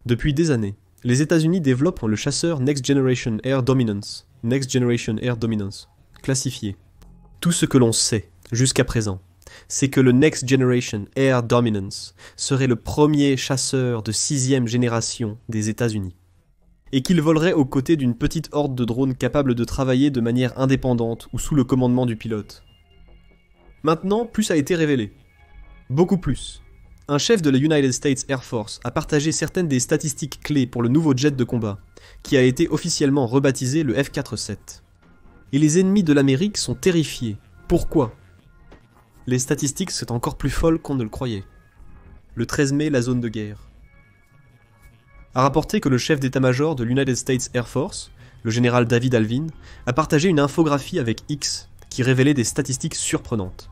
Depuis des années, les États-Unis développent le chasseur Next Generation Air Dominance, classifié. Tout ce que l'on sait, jusqu'à présent, c'est que le Next Generation Air Dominance serait le premier chasseur de 6e génération des États-Unis, et qu'il volerait aux côtés d'une petite horde de drones capables de travailler de manière indépendante ou sous le commandement du pilote. Maintenant, plus a été révélé. Beaucoup plus. Un chef de la United States Air Force a partagé certaines des statistiques clés pour le nouveau jet de combat, qui a été officiellement rebaptisé le F-47. Et les ennemis de l'Amérique sont terrifiés. Pourquoi ? Les statistiques sont encore plus folles qu'on ne le croyait. Le 13 mai, la zone de guerre a rapporté que le chef d'état-major de l'United States Air Force, le général David Alvin, a partagé une infographie avec X qui révélait des statistiques surprenantes.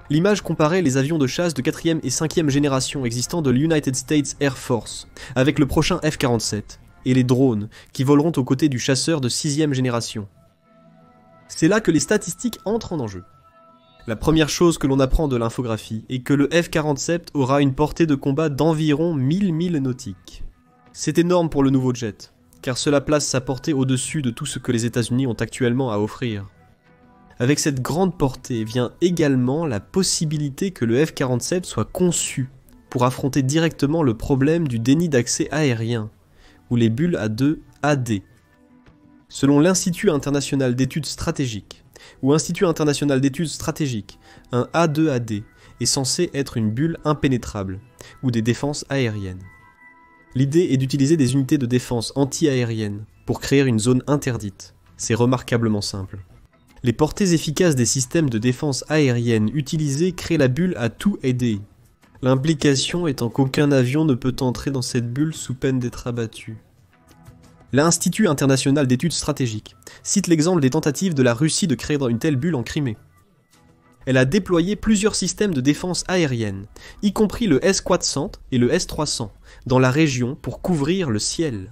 L'image comparait les avions de chasse de 4e et 5e génération existants de l'United States Air Force avec le prochain F-47 et les drones qui voleront aux côtés du chasseur de 6e génération. C'est là que les statistiques entrent en jeu. La première chose que l'on apprend de l'infographie est que le F-47 aura une portée de combat d'environ 1000 milles nautiques. C'est énorme pour le nouveau jet, car cela place sa portée au-dessus de tout ce que les États-Unis ont actuellement à offrir. Avec cette grande portée vient également la possibilité que le F-47 soit conçu pour affronter directement le problème du déni d'accès aérien, ou les bulles A2 AD. Selon l'Institut international d'études stratégiques, ou Institut international d'études stratégiques, un A2AD est censé être une bulle impénétrable, ou des défenses aériennes. L'idée est d'utiliser des unités de défense anti-aériennes pour créer une zone interdite. C'est remarquablement simple. Les portées efficaces des systèmes de défense aérienne utilisés créent la bulle A2AD. L'implication étant qu'aucun avion ne peut entrer dans cette bulle sous peine d'être abattu. L'Institut international d'études stratégiques cite l'exemple des tentatives de la Russie de créer une telle bulle en Crimée. Elle a déployé plusieurs systèmes de défense aérienne, y compris le S-400 et le S-300, dans la région pour couvrir le ciel.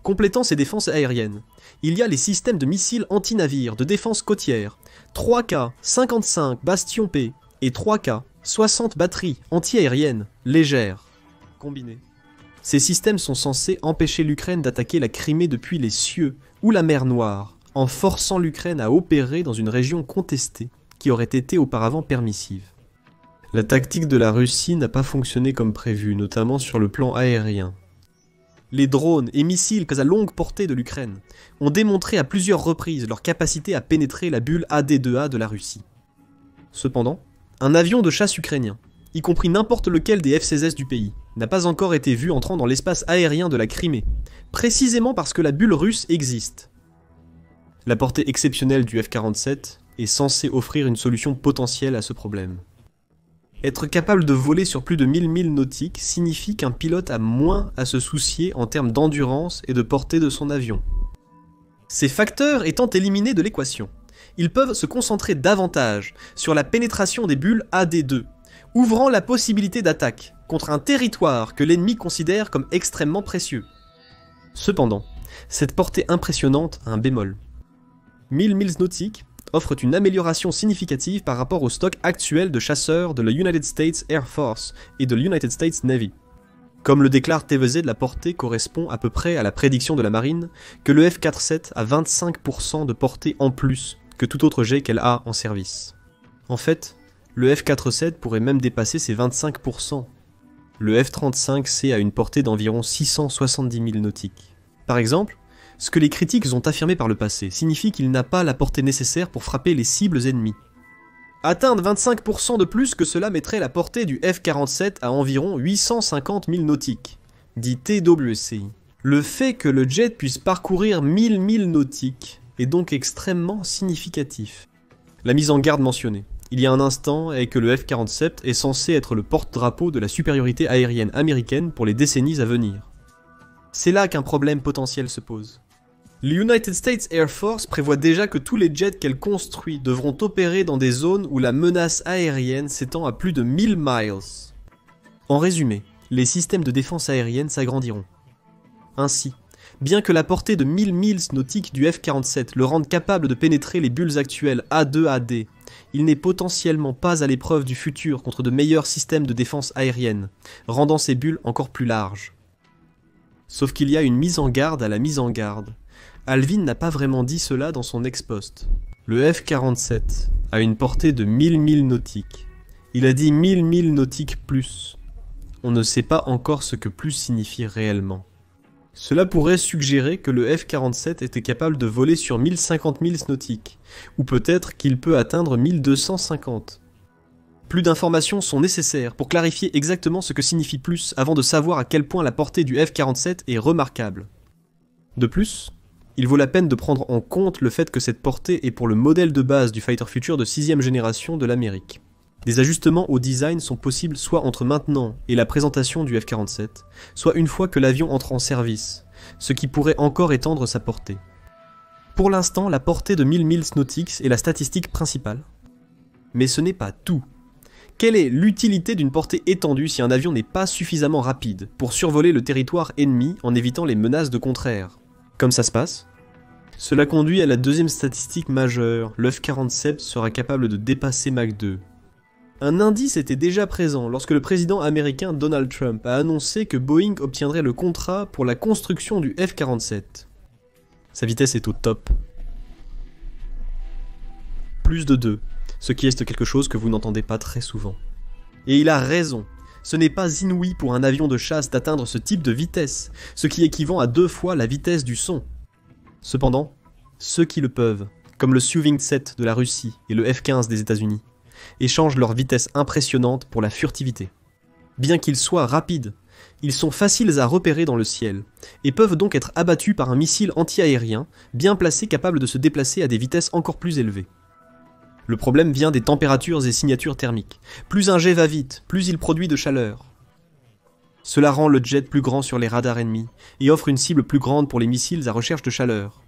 Complétant ces défenses aériennes, il y a les systèmes de missiles anti-navires de défense côtière, 3K 55 Bastion P et 3K 60 batteries anti-aériennes légères combinées. Ces systèmes sont censés empêcher l'Ukraine d'attaquer la Crimée depuis les cieux ou la mer Noire, en forçant l'Ukraine à opérer dans une région contestée qui aurait été auparavant permissive. La tactique de la Russie n'a pas fonctionné comme prévu, notamment sur le plan aérien. Les drones et missiles à longue portée de l'Ukraine ont démontré à plusieurs reprises leur capacité à pénétrer la bulle AD2A de la Russie. Cependant, un avion de chasse ukrainien, y compris n'importe lequel des F-16S du pays, n'a pas encore été vu entrant dans l'espace aérien de la Crimée, précisément parce que la bulle russe existe. La portée exceptionnelle du F-47 est censée offrir une solution potentielle à ce problème. Être capable de voler sur plus de 1000 milles nautiques signifie qu'un pilote a moins à se soucier en termes d'endurance et de portée de son avion. Ces facteurs étant éliminés de l'équation, ils peuvent se concentrer davantage sur la pénétration des bulles AD2, ouvrant la possibilité d'attaque contre un territoire que l'ennemi considère comme extrêmement précieux. Cependant, cette portée impressionnante a un bémol. 1000 milles nautiques offrent une amélioration significative par rapport au stock actuel de chasseurs de la United States Air Force et de l'United States Navy. Comme le déclare TVZ, la portée correspond à peu près à la prédiction de la marine que le F-47 a 25% de portée en plus que tout autre jet qu'elle a en service. En fait, le F-47 pourrait même dépasser ces 25%. Le F-35C a une portée d'environ 670 milles nautiques. Par exemple, ce que les critiques ont affirmé par le passé signifie qu'il n'a pas la portée nécessaire pour frapper les cibles ennemies. Atteindre 25% de plus que cela mettrait la portée du F-47 à environ 850 milles nautiques, dit TWSCI. Le fait que le jet puisse parcourir 1000 milles nautiques est donc extrêmement significatif. La mise en garde mentionnée il y a un instant est que le F-47 est censé être le porte-drapeau de la supériorité aérienne américaine pour les décennies à venir. C'est là qu'un problème potentiel se pose. L'United States Air Force prévoit déjà que tous les jets qu'elle construit devront opérer dans des zones où la menace aérienne s'étend à plus de 1000 miles. En résumé, les systèmes de défense aérienne s'agrandiront. Ainsi, bien que la portée de 1000 milles nautiques du F-47 le rende capable de pénétrer les bulles actuelles A2AD, il n'est potentiellement pas à l'épreuve du futur contre de meilleurs systèmes de défense aérienne, rendant ces bulles encore plus larges. Sauf qu'il y a une mise en garde à la mise en garde. Alvin n'a pas vraiment dit cela dans son ex-post. Le F-47 a une portée de 1000 milles nautiques. Il a dit 1000 milles nautiques plus. On ne sait pas encore ce que plus signifie réellement. Cela pourrait suggérer que le F-47 était capable de voler sur 1050 milles nautiques, ou peut-être qu'il peut atteindre 1250. Plus d'informations sont nécessaires pour clarifier exactement ce que signifie plus avant de savoir à quel point la portée du F-47 est remarquable. De plus, il vaut la peine de prendre en compte le fait que cette portée est pour le modèle de base du Fighter Future de 6ème génération de l'Amérique. Des ajustements au design sont possibles soit entre maintenant et la présentation du F-47, soit une fois que l'avion entre en service, ce qui pourrait encore étendre sa portée. Pour l'instant, la portée de 1000 milles nautiques est la statistique principale. Mais ce n'est pas tout. Quelle est l'utilité d'une portée étendue si un avion n'est pas suffisamment rapide pour survoler le territoire ennemi en évitant les menaces de contraire? Comme ça se passe? Cela conduit à la deuxième statistique majeure, le F-47 sera capable de dépasser Mach 2. Un indice était déjà présent lorsque le président américain Donald Trump a annoncé que Boeing obtiendrait le contrat pour la construction du F-47. Sa vitesse est au top. Plus de 2, ce qui est quelque chose que vous n'entendez pas très souvent. Et il a raison, ce n'est pas inouï pour un avion de chasse d'atteindre ce type de vitesse, ce qui équivaut à 2 fois la vitesse du son. Cependant, ceux qui le peuvent, comme le Su-27 de la Russie et le F-15 des États-Unis, échangent leur vitesse impressionnante pour la furtivité. Bien qu'ils soient rapides, ils sont faciles à repérer dans le ciel, et peuvent donc être abattus par un missile anti-aérien bien placé capable de se déplacer à des vitesses encore plus élevées. Le problème vient des températures et signatures thermiques. Plus un jet va vite, plus il produit de chaleur. Cela rend le jet plus grand sur les radars ennemis, et offre une cible plus grande pour les missiles à recherche de chaleur.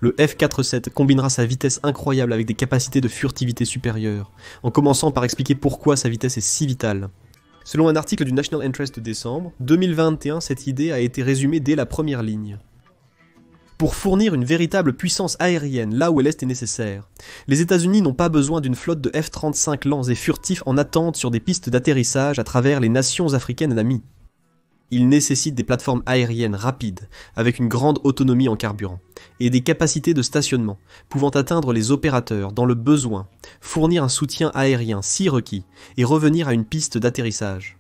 Le F-47 combinera sa vitesse incroyable avec des capacités de furtivité supérieures, en commençant par expliquer pourquoi sa vitesse est si vitale. Selon un article du National Interest de décembre 2021, cette idée a été résumée dès la première ligne. Pour fournir une véritable puissance aérienne là où l'Est est nécessaire, les États-Unis n'ont pas besoin d'une flotte de F-35 lents et furtifs en attente sur des pistes d'atterrissage à travers les nations africaines amies. Ils nécessitent des plateformes aériennes rapides, avec une grande autonomie en carburant, et des capacités de stationnement, pouvant atteindre les opérateurs dans le besoin, fournir un soutien aérien si requis, et revenir à une piste d'atterrissage.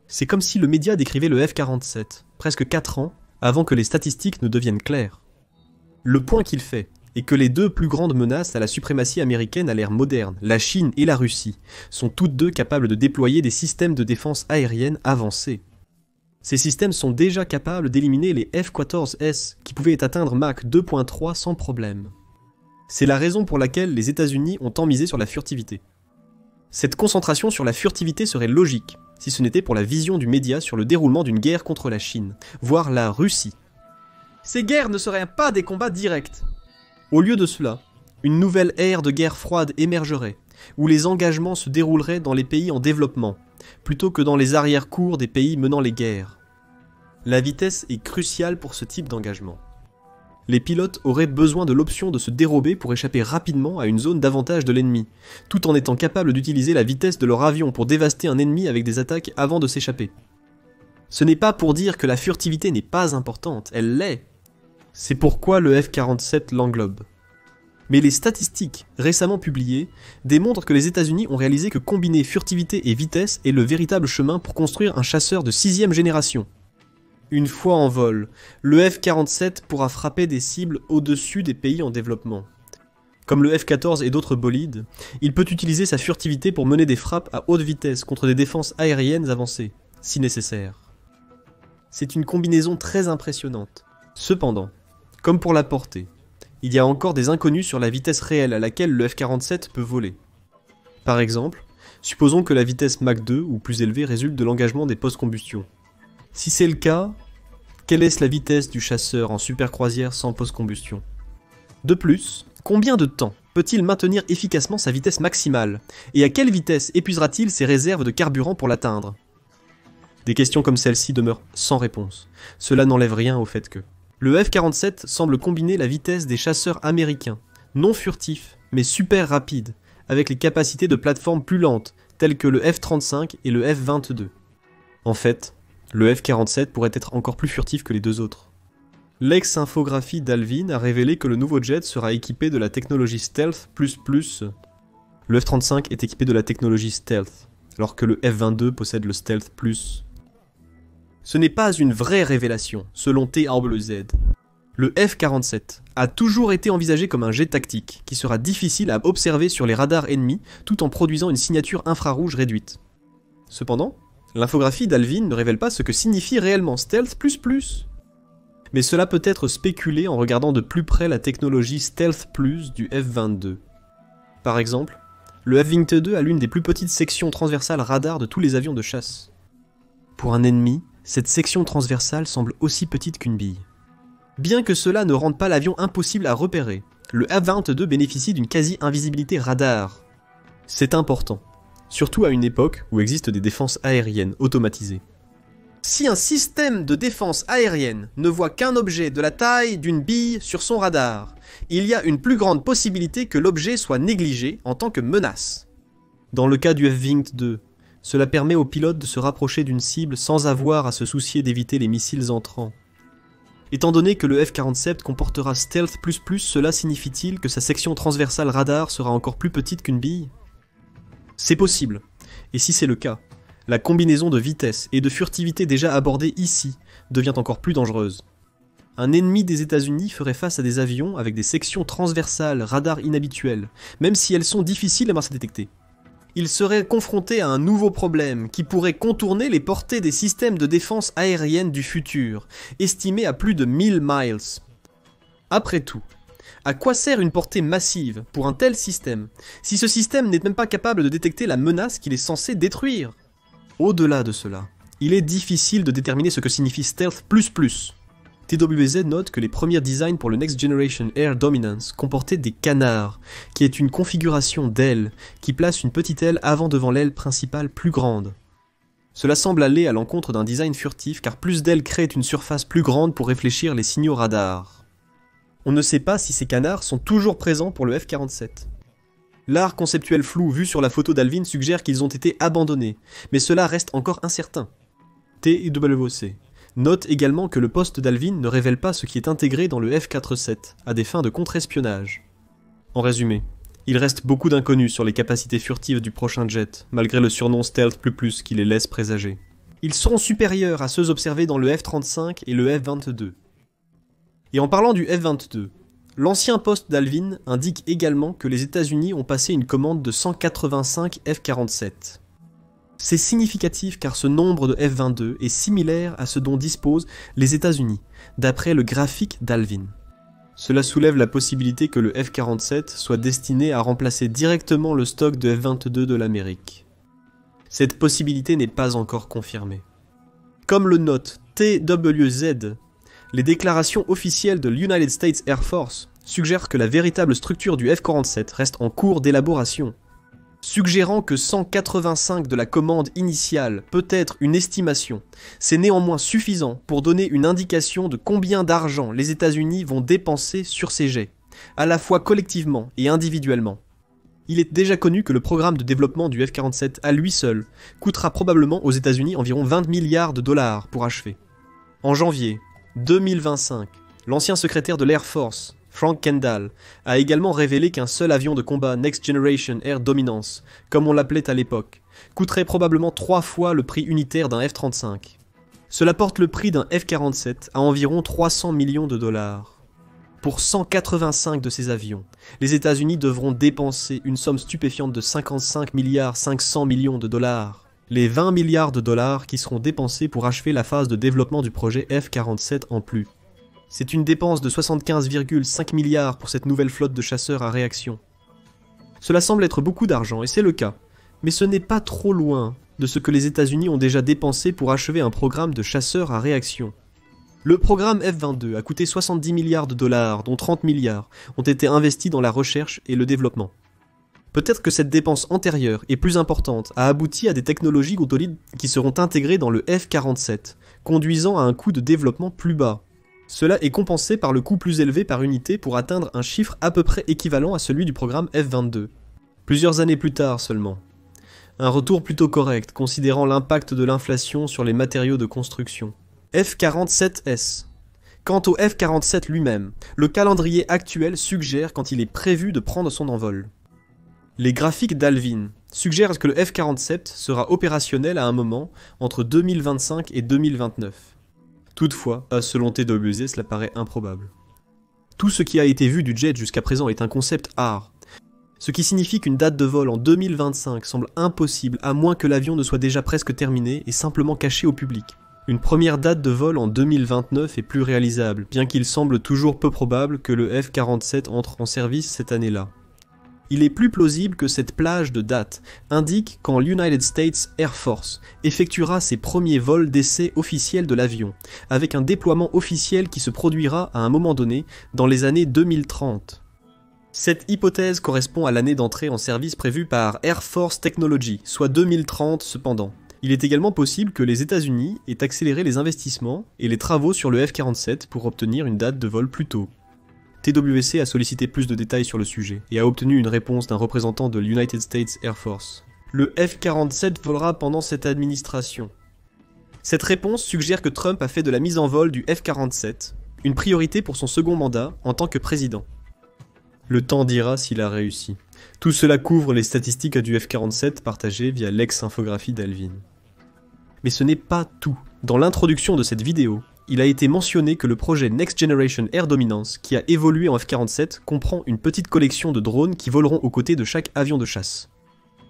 C'est comme si le média décrivait le F-47, presque 4 ans, avant que les statistiques ne deviennent claires. Le point qu'il fait est que les deux plus grandes menaces à la suprématie américaine à l'ère moderne, la Chine et la Russie, sont toutes deux capables de déployer des systèmes de défense aérienne avancés. Ces systèmes sont déjà capables d'éliminer les F-14S qui pouvaient atteindre Mach 2.3 sans problème. C'est la raison pour laquelle les États-Unis ont tant misé sur la furtivité. Cette concentration sur la furtivité serait logique, si ce n'était pour la vision du média sur le déroulement d'une guerre contre la Chine, voire la Russie. Ces guerres ne seraient pas des combats directs. Au lieu de cela, une nouvelle ère de guerre froide émergerait, où les engagements se dérouleraient dans les pays en développement, plutôt que dans les arrière-cours des pays menant les guerres. La vitesse est cruciale pour ce type d'engagement. Les pilotes auraient besoin de l'option de se dérober pour échapper rapidement à une zone d'avantage de l'ennemi, tout en étant capables d'utiliser la vitesse de leur avion pour dévaster un ennemi avec des attaques avant de s'échapper. Ce n'est pas pour dire que la furtivité n'est pas importante, elle l'est. C'est pourquoi le F-47 l'englobe. Mais les statistiques récemment publiées démontrent que les États-Unis ont réalisé que combiner furtivité et vitesse est le véritable chemin pour construire un chasseur de 6ème génération. Une fois en vol, le F-47 pourra frapper des cibles au-dessus des pays en développement. Comme le F-14 et d'autres bolides, il peut utiliser sa furtivité pour mener des frappes à haute vitesse contre des défenses aériennes avancées, si nécessaire. C'est une combinaison très impressionnante. Cependant, comme pour la portée, il y a encore des inconnus sur la vitesse réelle à laquelle le F-47 peut voler. Par exemple, supposons que la vitesse Mach 2 ou plus élevée résulte de l'engagement des post-combustion. Si c'est le cas, quelle est la vitesse du chasseur en supercroisière sans post-combustion? De plus, combien de temps peut-il maintenir efficacement sa vitesse maximale? Et à quelle vitesse épuisera-t-il ses réserves de carburant pour l'atteindre? Des questions comme celle-ci demeurent sans réponse. Cela n'enlève rien au fait que le F-47 semble combiner la vitesse des chasseurs américains, non furtifs, mais super rapides, avec les capacités de plateformes plus lentes, telles que le F-35 et le F-22. En fait, Le F-47 pourrait être encore plus furtif que les deux autres. L'ex-infographie d'Alvin a révélé que le nouveau jet sera équipé de la technologie Stealth++. Le F-35 est équipé de la technologie Stealth, alors que le F-22 possède le Stealth+. Ce n'est pas une vraie révélation, selon TWZ. Le F-47 a toujours été envisagé comme un jet tactique, qui sera difficile à observer sur les radars ennemis, tout en produisant une signature infrarouge réduite. Cependant, l'infographie d'Alvin ne révèle pas ce que signifie réellement Stealth++. Mais cela peut être spéculé en regardant de plus près la technologie Stealth+ du F-22. Par exemple, le F-22 a l'une des plus petites sections transversales radar de tous les avions de chasse. Pour un ennemi, cette section transversale semble aussi petite qu'une bille. Bien que cela ne rende pas l'avion impossible à repérer, le F-22 bénéficie d'une quasi-invisibilité radar. C'est important, surtout à une époque où existent des défenses aériennes automatisées. Si un système de défense aérienne ne voit qu'un objet de la taille d'une bille sur son radar, il y a une plus grande possibilité que l'objet soit négligé en tant que menace. Dans le cas du F-22, cela permet aux pilotes de se rapprocher d'une cible sans avoir à se soucier d'éviter les missiles entrants. Étant donné que le F-47 comportera Stealth++, cela signifie-t-il que sa section transversale radar sera encore plus petite qu'une bille? C'est possible, et si c'est le cas, la combinaison de vitesse et de furtivité déjà abordée ici devient encore plus dangereuse. Un ennemi des États-Unis ferait face à des avions avec des sections transversales radar inhabituelles, même si elles sont difficiles à détecter. Il serait confronté à un nouveau problème qui pourrait contourner les portées des systèmes de défense aérienne du futur, estimés à plus de 1000 miles. Après tout, à quoi sert une portée massive pour un tel système, si ce système n'est même pas capable de détecter la menace qu'il est censé détruire? Au-delà de cela, il est difficile de déterminer ce que signifie Stealth++. TWZ note que les premiers designs pour le Next Generation Air Dominance comportaient des canards, qui est une configuration d'aile qui place une petite aile avant devant l'aile principale plus grande. Cela semble aller à l'encontre d'un design furtif car plus d'ailes créent une surface plus grande pour réfléchir les signaux radars. On ne sait pas si ces canards sont toujours présents pour le F-47. L'art conceptuel flou vu sur la photo d'Alvin suggère qu'ils ont été abandonnés, mais cela reste encore incertain. TWC note également que le poste d'Alvin ne révèle pas ce qui est intégré dans le F-47, à des fins de contre-espionnage. En résumé, il reste beaucoup d'inconnus sur les capacités furtives du prochain jet, malgré le surnom Stealth++ qui les laisse présager. Ils seront supérieurs à ceux observés dans le F-35 et le F-22. Et en parlant du F-22, l'ancien poste d'Alvin indique également que les États-Unis ont passé une commande de 185 F-47. C'est significatif car ce nombre de F-22 est similaire à ce dont disposent les États-Unis, d'après le graphique d'Alvin. Cela soulève la possibilité que le F-47 soit destiné à remplacer directement le stock de F-22 de l'Amérique. Cette possibilité n'est pas encore confirmée. Comme le note TWZ, les déclarations officielles de l'United States Air Force suggèrent que la véritable structure du F-47 reste en cours d'élaboration, suggérant que 185 de la commande initiale peut être une estimation. C'est néanmoins suffisant pour donner une indication de combien d'argent les États-Unis vont dépenser sur ces jets, à la fois collectivement et individuellement. Il est déjà connu que le programme de développement du F-47 à lui seul coûtera probablement aux États-Unis environ 20 milliards de dollars pour achever. En janvier 2025, l'ancien secrétaire de l'Air Force, Frank Kendall, a également révélé qu'un seul avion de combat Next Generation Air Dominance, comme on l'appelait à l'époque, coûterait probablement 3 fois le prix unitaire d'un F-35. Cela porte le prix d'un F-47 à environ 300 millions de dollars. Pour 185 de ces avions, les États-Unis devront dépenser une somme stupéfiante de 55 milliards 500 millions de dollars. Les 20 milliards de dollars qui seront dépensés pour achever la phase de développement du projet F-47 en plus. C'est une dépense de 75,5 milliards pour cette nouvelle flotte de chasseurs à réaction. Cela semble être beaucoup d'argent, et c'est le cas, mais ce n'est pas trop loin de ce que les États-Unis ont déjà dépensé pour achever un programme de chasseurs à réaction. Le programme F-22 a coûté 70 milliards de dollars, dont 30 milliards ont été investis dans la recherche et le développement. Peut-être que cette dépense antérieure et plus importante a abouti à des technologies qui seront intégrées dans le F-47, conduisant à un coût de développement plus bas. Cela est compensé par le coût plus élevé par unité pour atteindre un chiffre à peu près équivalent à celui du programme F-22. Plusieurs années plus tard seulement, Un retour plutôt correct, considérant l'impact de l'inflation sur les matériaux de construction. F-47S. Quant au F-47 lui-même, le calendrier actuel suggère quand il est prévu de prendre son envol. Les graphiques d'Alvin suggèrent que le F-47 sera opérationnel à un moment entre 2025 et 2029. Toutefois, selon TWZ, cela paraît improbable. Tout ce qui a été vu du jet jusqu'à présent est un concept art, ce qui signifie qu'une date de vol en 2025 semble impossible à moins que l'avion ne soit déjà presque terminé et simplement caché au public. Une première date de vol en 2029 est plus réalisable, bien qu'il semble toujours peu probable que le F-47 entre en service cette année-là. Il est plus plausible que cette plage de dates indique quand l'United States Air Force effectuera ses premiers vols d'essai officiels de l'avion, avec un déploiement officiel qui se produira à un moment donné dans les années 2030. Cette hypothèse correspond à l'année d'entrée en service prévue par Air Force Technology, soit 2030 cependant. Il est également possible que les États-Unis aient accéléré les investissements et les travaux sur le F-47 pour obtenir une date de vol plus tôt. TWC a sollicité plus de détails sur le sujet et a obtenu une réponse d'un représentant de l'United States Air Force. Le F-47 volera pendant cette administration. Cette réponse suggère que Trump a fait de la mise en vol du F-47 une priorité pour son second mandat en tant que président. Le temps dira s'il a réussi. Tout cela couvre les statistiques du F-47 partagées via l'ex-infographie d'Alvin. Mais ce n'est pas tout. Dans l'introduction de cette vidéo, il a été mentionné que le projet Next Generation Air Dominance, qui a évolué en F-47, comprend une petite collection de drones qui voleront aux côtés de chaque avion de chasse.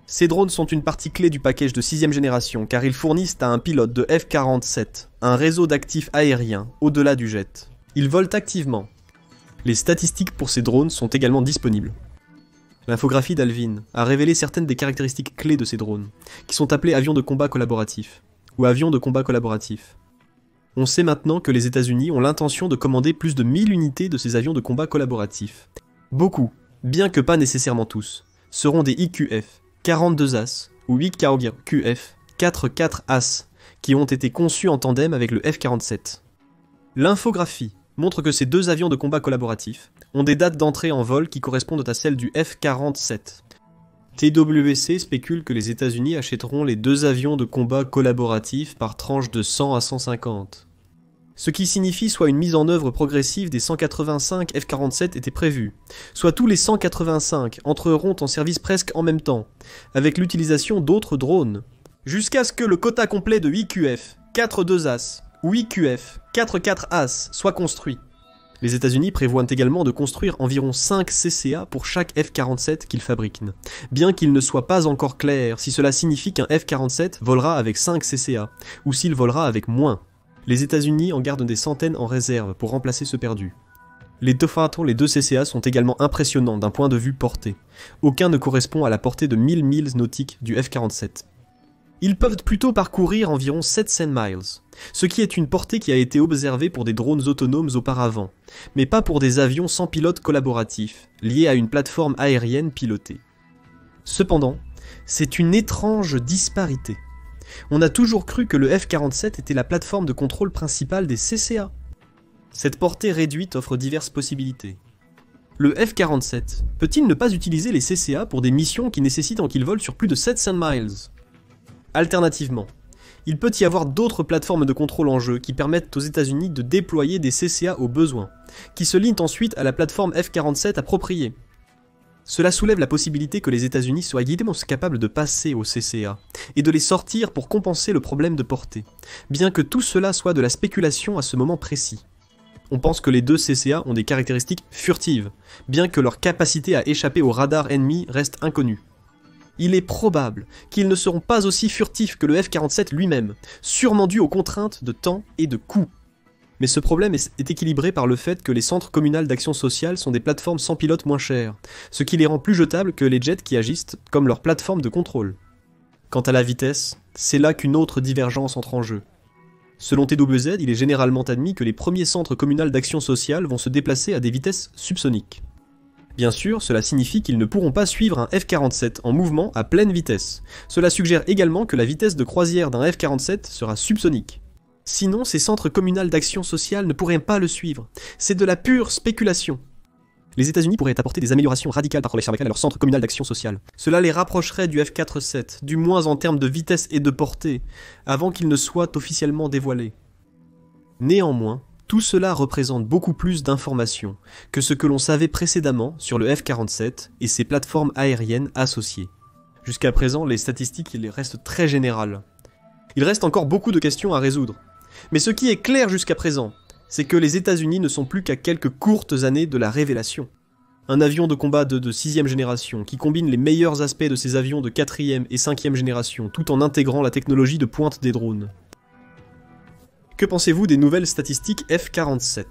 Ces drones sont une partie clé du package de 6ème génération car ils fournissent à un pilote de F-47 un réseau d'actifs aériens au-delà du jet. Ils volent activement. Les statistiques pour ces drones sont également disponibles. L'infographie d'Alvin a révélé certaines des caractéristiques clés de ces drones, qui sont appelés avions de combat collaboratifs, ou avions de combat collaboratifs. On sait maintenant que les États-Unis ont l'intention de commander plus de 1000 unités de ces avions de combat collaboratifs. Beaucoup, bien que pas nécessairement tous, seront des IQF, 42 As, ou 8 QF, 4 As, qui ont été conçus en tandem avec le F-47. L'infographie montre que ces deux avions de combat collaboratifs ont des dates d'entrée en vol qui correspondent à celles du F-47. TWC spécule que les États-Unis achèteront les deux avions de combat collaboratifs par tranche de 100 à 150. Ce qui signifie soit une mise en œuvre progressive des 185 F-47 était prévue, soit tous les 185 entreront en service presque en même temps, avec l'utilisation d'autres drones, jusqu'à ce que le quota complet de IQF, 4 As, ou IQF, 4 As soit construit. Les États-Unis prévoient également de construire environ 5 CCA pour chaque F-47 qu'ils fabriquent, bien qu'il ne soit pas encore clair si cela signifie qu'un F-47 volera avec 5 CCA, ou s'il volera avec moins. Les États-Unis en gardent des centaines en réserve pour remplacer ceux perdus. Les deux CCA sont également impressionnants d'un point de vue portée. Aucun ne correspond à la portée de 1000 milles nautiques du F-47. Ils peuvent plutôt parcourir environ 700 miles, ce qui est une portée qui a été observée pour des drones autonomes auparavant, mais pas pour des avions sans pilote collaboratif, liés à une plateforme aérienne pilotée. Cependant, c'est une étrange disparité. On a toujours cru que le F-47 était la plateforme de contrôle principale des CCA. Cette portée réduite offre diverses possibilités. Le F-47 peut-il ne pas utiliser les CCA pour des missions qui nécessitent qu'il vole sur plus de 700 miles ? Alternativement, il peut y avoir d'autres plateformes de contrôle en jeu qui permettent aux États-Unis de déployer des CCA au besoin, qui se lient ensuite à la plateforme F-47 appropriée. Cela soulève la possibilité que les États-Unis soient également capables de passer aux CCA, et de les sortir pour compenser le problème de portée, bien que tout cela soit de la spéculation à ce moment précis. On pense que les deux CCA ont des caractéristiques furtives, bien que leur capacité à échapper au radar ennemi reste inconnue. Il est probable qu'ils ne seront pas aussi furtifs que le F-47 lui-même, sûrement dû aux contraintes de temps et de coût. Mais ce problème est équilibré par le fait que les centres communaux d'action sociale sont des plateformes sans pilote moins chères, ce qui les rend plus jetables que les jets qui agissent comme leur plateforme de contrôle. Quant à la vitesse, c'est là qu'une autre divergence entre en jeu. Selon TWZ, il est généralement admis que les premiers centres communaux d'action sociale vont se déplacer à des vitesses subsoniques. Bien sûr, cela signifie qu'ils ne pourront pas suivre un F-47 en mouvement à pleine vitesse. Cela suggère également que la vitesse de croisière d'un F-47 sera subsonique. Sinon, ces centres communaux d'action sociale ne pourraient pas le suivre. C'est de la pure spéculation. Les États-Unis pourraient apporter des améliorations radicales par les cervicales à leur centre communal d'action sociale. Cela les rapprocherait du F-4-7, du moins en termes de vitesse et de portée, avant qu'il ne soit officiellement dévoilé. Néanmoins, tout cela représente beaucoup plus d'informations que ce que l'on savait précédemment sur le F-47 et ses plateformes aériennes associées. Jusqu'à présent, les statistiques restent très générales. Il reste encore beaucoup de questions à résoudre. Mais ce qui est clair jusqu'à présent, c'est que les États-Unis ne sont plus qu'à quelques courtes années de la révélation. Un avion de combat de 6e génération qui combine les meilleurs aspects de ces avions de 4e et 5e génération tout en intégrant la technologie de pointe des drones. Que pensez-vous des nouvelles statistiques F-47 ?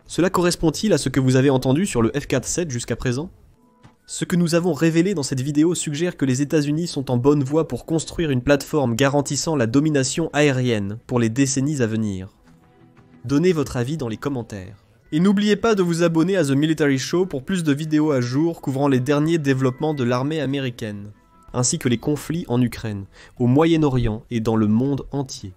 Cela correspond-il à ce que vous avez entendu sur le F-47 jusqu'à présent ? Ce que nous avons révélé dans cette vidéo suggère que les États-Unis sont en bonne voie pour construire une plateforme garantissant la domination aérienne pour les décennies à venir. Donnez votre avis dans les commentaires. Et n'oubliez pas de vous abonner à The Military Show pour plus de vidéos à jour couvrant les derniers développements de l'armée américaine, ainsi que les conflits en Ukraine, au Moyen-Orient et dans le monde entier.